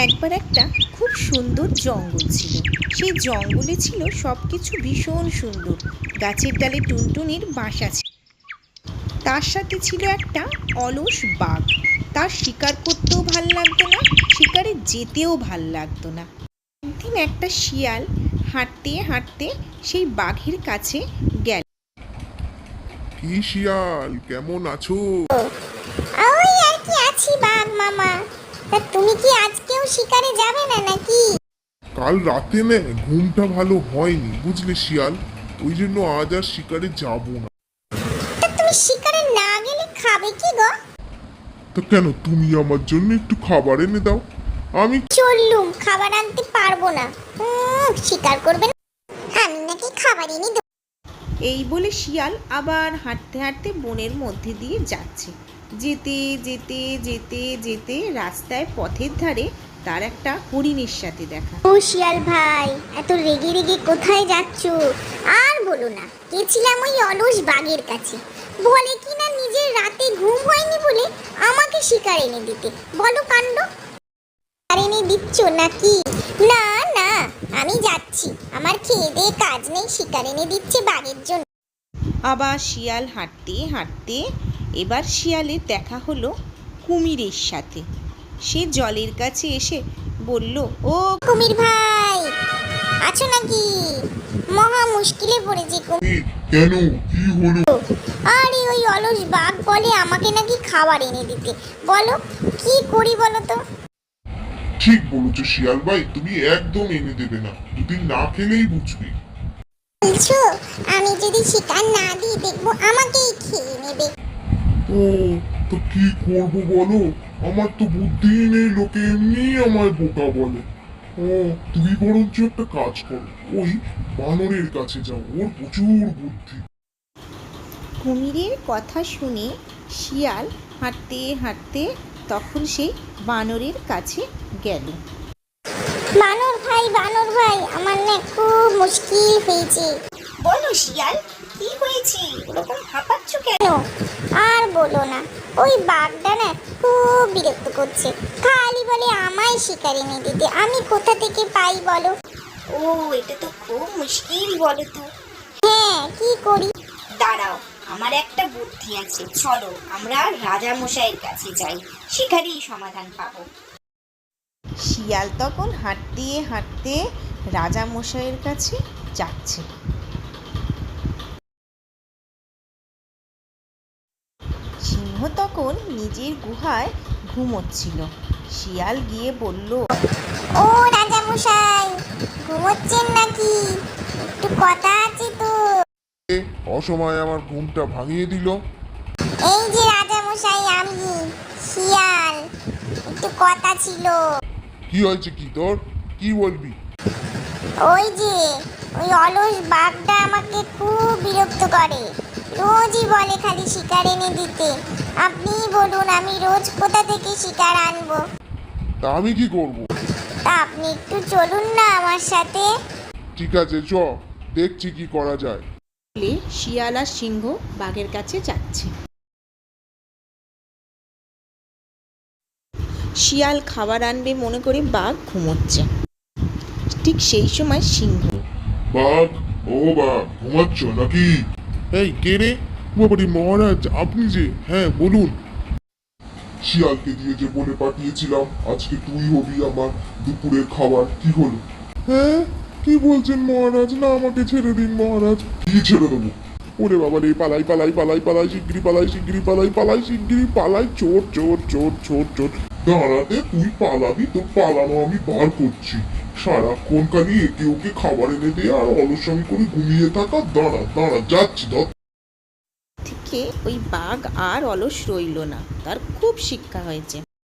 একবার একটা খুব সুন্দর জঙ্গল ছিল। সেই জঙ্গলে ছিল সব কিছু ভীষণ সুন্দর। গাছের ডালে টুনটুনির বাসা ছিল। তার সাথে ছিল একটা অলস বাঘ। তার শিকার করতেও ভাল লাগতো না, শিকারে যেতেও ভাল লাগতো না। একদিন একটা শিয়াল হাঁটতে হাঁটতে সেই বাঘের কাছে গেল। কি শিয়াল, কেমন আছো? ওই আর কি আছি বাঘ মামা। তা তুমি কি আজকেও শিকারে যাবে না নাকি? কাল রাতে না ঘুমটা ভালো হয়নি বুঝলে শিয়াল, ওই জন্য আজ আর শিকারে যাব না। তা তুমি শিকারে না গেলে খাবে কি গো? তো কেন, তুমি আমার জন্য একটু খাবার এনে দাও। আমি চললুম, খাবার আনতে পারবো না। শিকার করবে না, আমি নাকি খাবার এনে দেবো? এই বলে শিয়াল আবার হাঁটতে হাঁটতে বনের মধ্যে দিয়ে যাচ্ছে। যেতে যেতে যেতে যেতে রাস্তায় পথের ধারে তার একটা হরিণের সাথে দেখা। ও শিয়াল ভাই, এত রেগে রেগে কোথায় যাচ্ছো? আর বলো না, গেছিলাম ওই অলস বাঘের কাছে। বলে কি না নিজের রাতে ঘুম হয়নি বলে আমাকে শিকার এনে দিতে। বলো কাণ্ড। আর এনে দিচ্ছ নাকি? না না, আমি যাচ্ছি, আমার খেয়ে দিয়ে কাজ নেই, শিকার এনে দিচ্ছে বাঘের জন্য। আবার শিয়াল হাঁটতে হাঁটতে এবার শিয়ালের দেখা হলো কুমিরের সাথে। সে জলের কাছে এসে বলল, ও কুমির ভাই, আছো নাকি? মহা মুশকিলে পড়েছি কুমির। কেন, কি হলো? আরে ওই অলস বাঘ বলে আমাকে নাকি খাবার এনে দিতে। বলো কি করি বলো তো? ঠিক বলেছো শিয়াল ভাই, তুমি একদম এনে দেবে না, দুদিন না খেলেই বুঝবে। বলছো আমি যদি শিকার না দিই দেখবো আমাকেই খেয়ে নেবে? ও, তো কি করবো বলো, আমার তো বুদ্ধি নেই, লোকে এমনি আমায় বোকা বলে। ও, তুমি বরঞ্চ একটা কাজ করো, ওই বানরের কাছে যাও, ওর প্রচুর বুদ্ধি। কুমিরের কথা শুনে শিয়াল হাঁটতে হাঁটতে তখন সেই বানরের কাছে গেল। বানর ভাই, আমার না খুব মুশকিল হয়েছে। বলো শিয়াল, কি হয়েছে? ওরকম হাঁপাচ্ছ কেন? আর বলো না, ওই বাঘটা না খুব বিরক্ত করছে। খালি বলে আমায় শিকার এনে দিতে, আমি কোথা থেকে পাই বলো? ও, এটা তো খুব মুশকিল, বলো তো। হ্যাঁ, কি করি? দাঁড়াও, আমার একটা বুদ্ধি আছে, চলো আমরা রাজা মশাইয়ের কাছে যাই, শিকারেই সমাধান পাবো। শিয়াল তখন হাঁটতে হাঁটতে রাজা মশাইয়ের কাছে যাচ্ছে। সিংহ তখন নিজের গুহায় ঘুমোচ্ছিল। শিয়াল গিয়ে বলল, ও রাজা মশাই, ঘুমোচ্ছেন নাকি? একটু কথা আছে তো। এ, অসময়ে আমার ঘুমটা ভাঙিয়ে দিল। এই যে রাজা মশাই, আমি শিয়াল, একটু কথা ছিল। কি হয়েছে, কি তোর, কি বলবি? ওই যে ওই অলস বাঘটা আমাকে খুব বিরক্ত করে, রোজই বলে খালি শিকার এনে দিতে। আপনিই বলুন আমি রোজ কোথা থেকে শিকার আনবো? তা আমি কি করব? তা আপনি একটু চলুন না আমার সাথে। ঠিক আছে, চ, দেখছি কি করা যায়। বলে শিয়াল আর সিংহ বাঘের কাছে যাচ্ছে। শিয়াল খাবার আনবে মনে করে বাঘ ঘুমোচ্ছে। ঠিক সেই সময় সিংহ, বাঘ, ও বাঘ, ঘুমাচ্ছ নাকি? এই কে রে? বাবারি মহারাজ, আপনি যে, হ্যাঁ বলুন। শিয়ালকে দিয়ে যে বলে পাঠিয়েছিলাম আজকে তুই হবি আমার দুপুরের খাবার, কি হলো? হ্যাঁ, কি বলছেন মহারাজ? না, আমাকে ছেড়ে দিন মহারাজ। কি ছেড়ে দেবো? ওরে বাবা রে, পালাই পালাই পালাই পালাই, শিগগিরি পালাই, শিগগিরি পালাই, পালাই শিগগিরি পালাই, চোর চোর চোর চোর চোর। দাঁড়াতে, তুই পালাবি, তোর পালানো আমি বার করছি। সারাক্ষণ খালি একে ওকে খাবার এনে দিয়ে আর অলসামি করে ঘুমিয়ে থাকা। দাঁড়া দাঁড়া, যাচ্ছি ধর। থেকে ওই বাঘ আর অলস রইল না, তার খুব শিক্ষা হয়েছে।